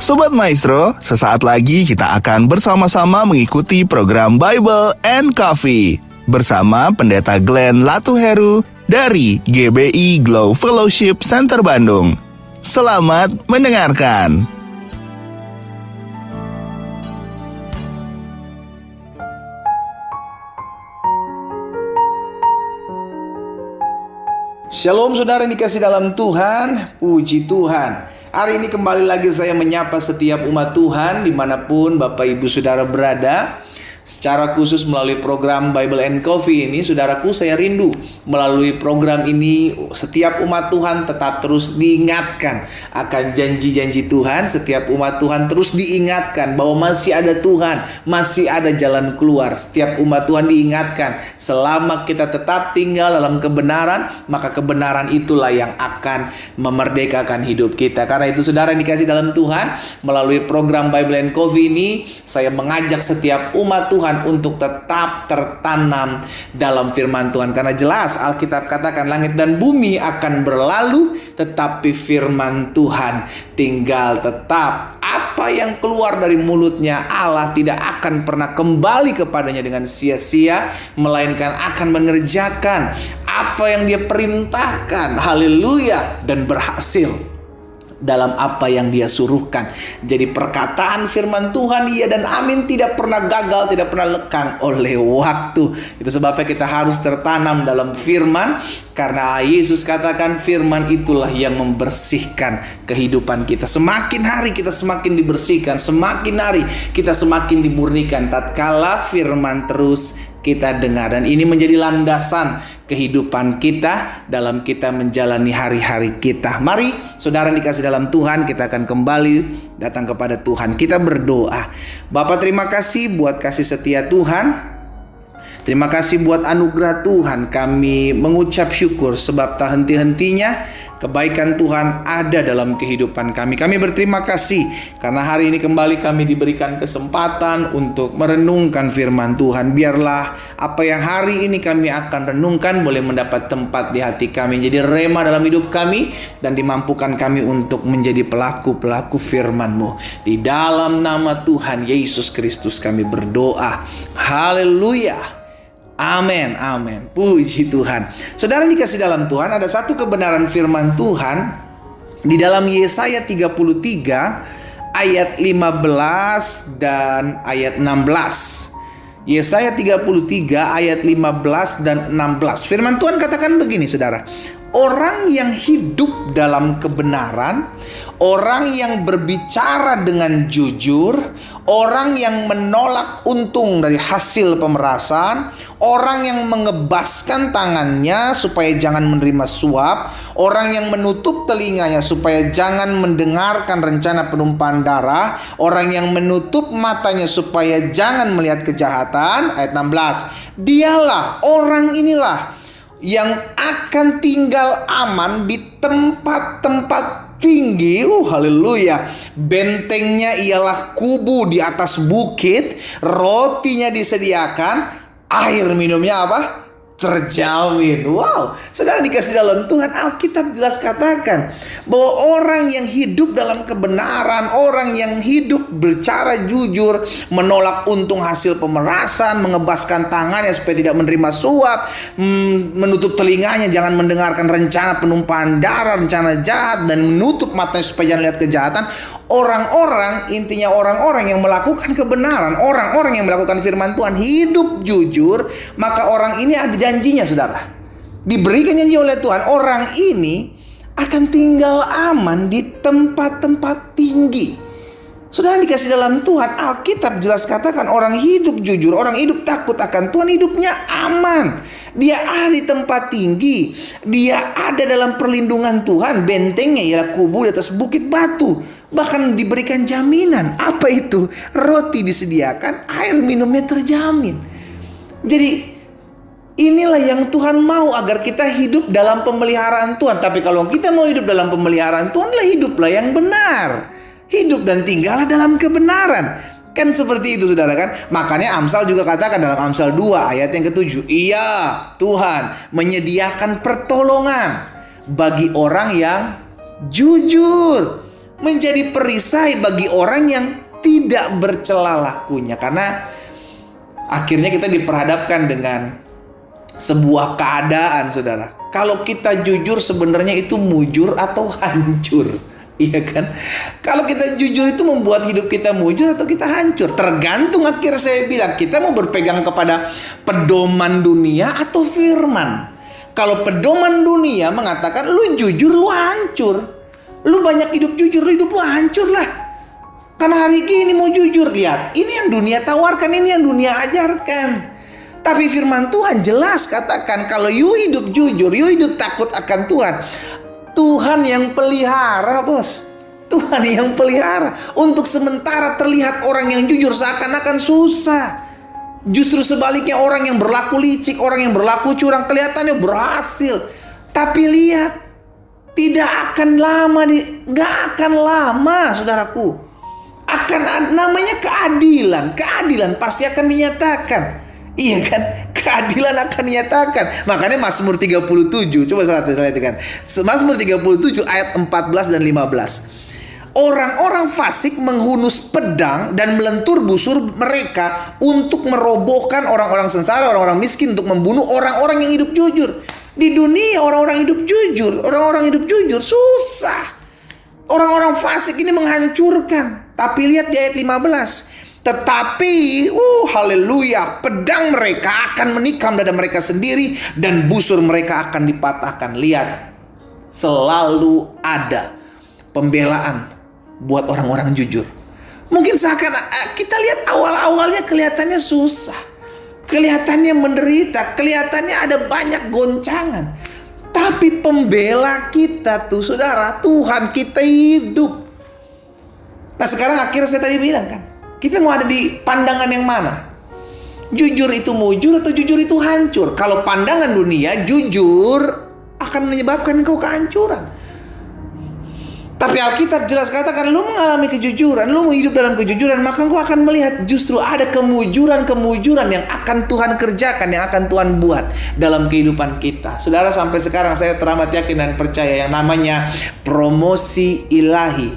Sobat Maestro, sesaat lagi kita akan bersama-sama mengikuti program Bible and Coffee bersama Pendeta Glenn Latuheru dari GBI Glow Fellowship Center Bandung. Selamat mendengarkan. Shalom saudara yang dikasih dalam Tuhan, puji Tuhan. Hari ini kembali lagi saya menyapa setiap umat Tuhan dimanapun Bapak Ibu Saudara berada. Secara khusus melalui program Bible and Coffee ini, saudaraku, saya rindu melalui program ini setiap umat Tuhan tetap terus diingatkan akan janji-janji Tuhan. Setiap umat Tuhan terus diingatkan bahwa masih ada Tuhan, masih ada jalan keluar. Setiap umat Tuhan diingatkan selama kita tetap tinggal dalam kebenaran, maka kebenaran itulah yang akan memerdekakan hidup kita. Karena itu saudara yang dikasih dalam Tuhan, melalui program Bible and Coffee ini, saya mengajak setiap umat Tuhan untuk tetap tertanam dalam firman Tuhan. Karena jelas Alkitab katakan langit dan bumi akan berlalu, tetapi firman Tuhan tinggal tetap. Apa yang keluar dari mulutnya Allah tidak akan pernah kembali kepadanya dengan sia-sia, melainkan akan mengerjakan apa yang dia perintahkan. Haleluya. Dan berhasil dalam apa yang dia suruhkan. Jadi perkataan firman Tuhan iya dan amin, tidak pernah gagal, tidak pernah lekang oleh waktu. Itu sebabnya kita harus tertanam dalam firman, karena Yesus katakan firman itulah yang membersihkan kehidupan kita. Semakin hari kita semakin dibersihkan, semakin hari kita semakin dimurnikan tatkala firman terus kita dengar. Dan ini menjadi landasan kehidupan kita dalam kita menjalani hari-hari kita. Mari saudara yang dikasih dalam Tuhan, kita akan kembali datang kepada Tuhan. Kita berdoa. Bapa, terima kasih buat kasih setia Tuhan. Terima kasih buat anugerah Tuhan. Kami mengucap syukur sebab tak henti-hentinya kebaikan Tuhan ada dalam kehidupan kami. Kami berterima kasih karena hari ini kembali kami diberikan kesempatan untuk merenungkan firman Tuhan. Biarlah apa yang hari ini kami akan renungkan boleh mendapat tempat di hati kami, jadi rema dalam hidup kami, dan dimampukan kami untuk menjadi pelaku-pelaku firman-Mu. Di dalam nama Tuhan Yesus Kristus kami berdoa. Haleluya. Amin, amin. Puji Tuhan. Saudara yang dikasih dalam Tuhan, ada satu kebenaran firman Tuhan di dalam Yesaya 33 ayat 15 dan ayat 16. Yesaya 33 ayat 15 dan 16. Firman Tuhan katakan begini, saudara. Orang yang hidup dalam kebenaran, orang yang berbicara dengan jujur, orang yang menolak untung dari hasil pemerasan, orang yang mengebaskan tangannya supaya jangan menerima suap, orang yang menutup telinganya supaya jangan mendengarkan rencana penumpahan darah, orang yang menutup matanya supaya jangan melihat kejahatan. Ayat 16. Dialah, orang inilah yang akan tinggal aman di tempat-tempat tinggi. Haleluya. Bentengnya ialah kubu di atas bukit, rotinya disediakan, air minumnya apa? Terjamin. Wow. Saudara dikasih dalam Tuhan, Alkitab jelas katakan bahwa orang yang hidup dalam kebenaran, orang yang hidup berbicara jujur, menolak untung hasil pemerasan, mengebaskan tangannya supaya tidak menerima suap, menutup telinganya jangan mendengarkan rencana penumpahan darah, rencana jahat, dan menutup matanya supaya jangan lihat kejahatan. Orang-orang, intinya orang-orang yang melakukan kebenaran, orang-orang yang melakukan firman Tuhan, hidup jujur, maka orang ini ada janjinya, saudara. Diberikan janji oleh Tuhan, orang ini akan tinggal aman di tempat-tempat tinggi. Saudara dikasih dalam Tuhan, Alkitab jelas katakan orang hidup jujur, orang hidup takut akan Tuhan, hidupnya aman. Dia ada di tempat tinggi, dia ada dalam perlindungan Tuhan. Bentengnya ialah kubu di atas bukit batu. Bahkan diberikan jaminan. Apa itu? Roti disediakan, air minumnya terjamin. Jadi inilah yang Tuhan mau, agar kita hidup dalam pemeliharaan Tuhan. Tapi kalau kita mau hidup dalam pemeliharaan Tuhan, hiduplah yang benar. Hidup dan tinggallah dalam kebenaran. Kan seperti itu, saudara, kan? Makanya Amsal juga katakan dalam Amsal 2 ayat yang ke-7. Iya, Tuhan menyediakan pertolongan bagi orang yang jujur. menjadi perisai bagi orang yang tidak bercela lakunya. Karena akhirnya kita diperhadapkan dengan sebuah keadaan, saudara. Kalau kita jujur sebenarnya itu mujur atau hancur. Iya kan? Kalau kita jujur itu membuat hidup kita mujur atau kita hancur. Tergantung, akhirnya saya bilang, kita mau berpegang kepada pedoman dunia atau firman. Kalau pedoman dunia mengatakan lu jujur lu hancur, lu banyak hidup jujur, lu hidup lu hancur lah. Karena hari ini mau jujur, lihat, ini yang dunia tawarkan, ini yang dunia ajarkan. Tapi firman Tuhan jelas katakan, kalau you hidup jujur, you hidup takut akan Tuhan, Tuhan yang pelihara, bos. Tuhan yang pelihara. Untuk sementara terlihat orang yang jujur seakan-akan susah. Justru sebaliknya, orang yang berlaku licik, orang yang berlaku curang, kelihatannya berhasil. Tapi lihat, tidak akan lama, nggak akan lama, saudaraku. Namanya keadilan. Keadilan pasti akan dinyatakan. Iya kan? Keadilan akan dinyatakan. Makanya Mazmur 37, coba saya lihatkan. Mazmur 37 ayat 14 dan 15. Orang-orang fasik menghunus pedang dan melentur busur mereka untuk merobohkan orang-orang sengsara, orang-orang miskin, untuk membunuh orang-orang yang hidup jujur. Di dunia orang-orang hidup jujur, orang-orang hidup jujur susah. Orang-orang fasik ini menghancurkan. Tapi lihat di ayat 15. Tetapi, haleluya, pedang mereka akan menikam dada mereka sendiri dan busur mereka akan dipatahkan. Lihat, selalu ada pembelaan buat orang-orang jujur. Mungkin seakan kita lihat awal-awalnya kelihatannya susah, kelihatannya menderita, kelihatannya ada banyak goncangan. Tapi pembela kita tuh, saudara, Tuhan kita hidup. Nah sekarang akhirnya saya tadi bilang kan, kita mau ada di pandangan yang mana? Jujur itu mujur atau jujur itu hancur? Kalau pandangan dunia, jujur akan menyebabkan engkau kehancuran. Tapi Alkitab jelas katakan, lu mengalami kejujuran, lu hidup dalam kejujuran, maka engkau akan melihat justru ada kemujuran-kemujuran yang akan Tuhan kerjakan, yang akan Tuhan buat dalam kehidupan kita. Saudara, sampai sekarang saya teramat yakin dan percaya yang namanya promosi ilahi,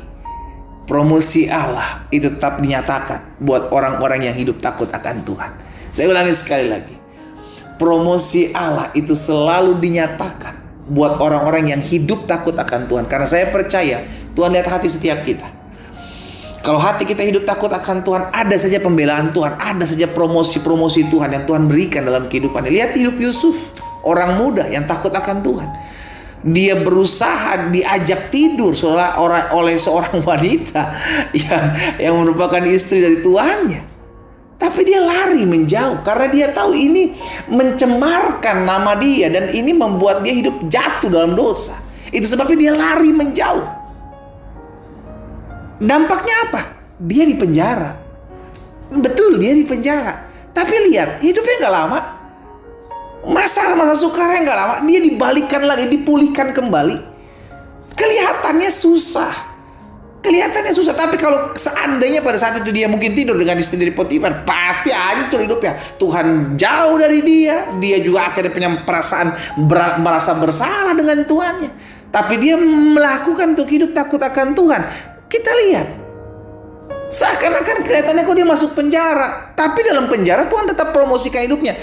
promosi Allah itu tetap dinyatakan buat orang-orang yang hidup takut akan Tuhan. Saya ulangi sekali lagi. Promosi Allah itu selalu dinyatakan buat orang-orang yang hidup takut akan Tuhan. Karena saya percaya Tuhan lihat hati setiap kita. Kalau hati kita hidup takut akan Tuhan, ada saja pembelaan Tuhan, ada saja promosi-promosi Tuhan yang Tuhan berikan dalam kehidupannya. Lihat hidup Yusuf, orang muda yang takut akan Tuhan. Dia berusaha diajak tidur oleh seorang wanita yang merupakan istri dari tuannya. Tapi dia lari menjauh karena dia tahu ini mencemarkan nama dia dan ini membuat dia hidup jatuh dalam dosa. Itu sebabnya dia lari menjauh. Dampaknya apa? Dia di penjara. Betul, dia di penjara. Tapi lihat, hidupnya gak lama. Masa sukarnya gak lama, dia dibalikan lagi, dipulihkan kembali. Kelihatannya susah. Tapi kalau seandainya pada saat itu dia mungkin tidur dengan istri dari Potifar, pasti hancur hidupnya. Tuhan jauh dari dia. Dia juga akhirnya punya perasaan merasa bersalah dengan tuannya. Tapi dia melakukan untuk hidup takut akan Tuhan. Kita lihat, seakan-akan kelihatannya kok dia masuk penjara, tapi dalam penjara Tuhan tetap promosikan hidupnya.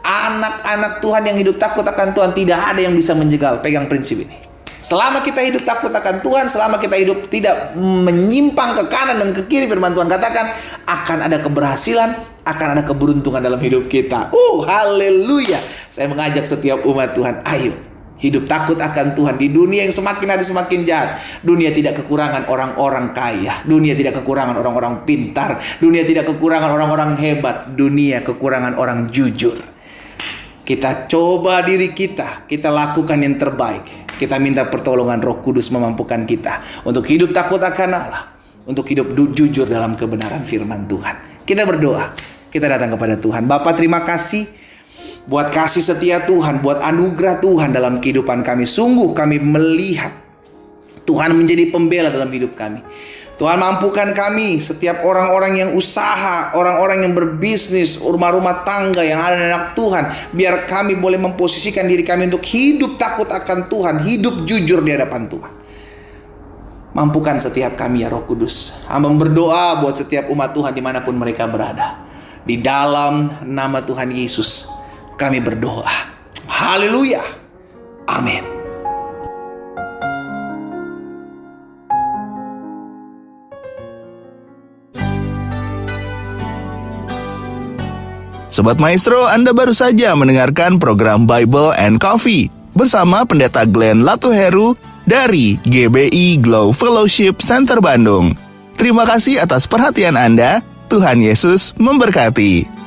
Anak-anak Tuhan yang hidup takut akan Tuhan tidak ada yang bisa menjegal. Pegang prinsip ini. Selama kita hidup takut akan Tuhan, selama kita hidup tidak menyimpang ke kanan dan ke kiri, firman Tuhan katakan akan ada keberhasilan, akan ada keberuntungan dalam hidup kita. Haleluya. Saya mengajak setiap umat Tuhan, ayo hidup takut akan Tuhan. Di dunia yang semakin hari semakin jahat, dunia tidak kekurangan orang-orang kaya, dunia tidak kekurangan orang-orang pintar, dunia tidak kekurangan orang-orang hebat, dunia kekurangan orang jujur. Kita coba diri kita lakukan yang terbaik. Kita minta pertolongan Roh Kudus memampukan kita untuk hidup takut akan Allah, untuk hidup jujur dalam kebenaran firman Tuhan. Kita berdoa, kita datang kepada Tuhan. Bapa, terima kasih buat kasih setia Tuhan, buat anugerah Tuhan dalam kehidupan kami. Sungguh kami melihat Tuhan menjadi pembela dalam hidup kami. Tuhan, mampukan kami, setiap orang-orang yang usaha, orang-orang yang berbisnis, rumah-rumah tangga yang ada anak Tuhan, biar kami boleh memposisikan diri kami untuk hidup takut akan Tuhan, hidup jujur di hadapan Tuhan. Mampukan setiap kami ya Roh Kudus. Hamba berdoa buat setiap umat Tuhan dimanapun mereka berada. Di dalam nama Tuhan Yesus kami berdoa. Haleluya. Amin. Sobat Maestro, Anda baru saja mendengarkan program Bible and Coffee bersama Pendeta Glenn Latuheru dari GBI Glow Fellowship Center Bandung. Terima kasih atas perhatian Anda. Tuhan Yesus memberkati.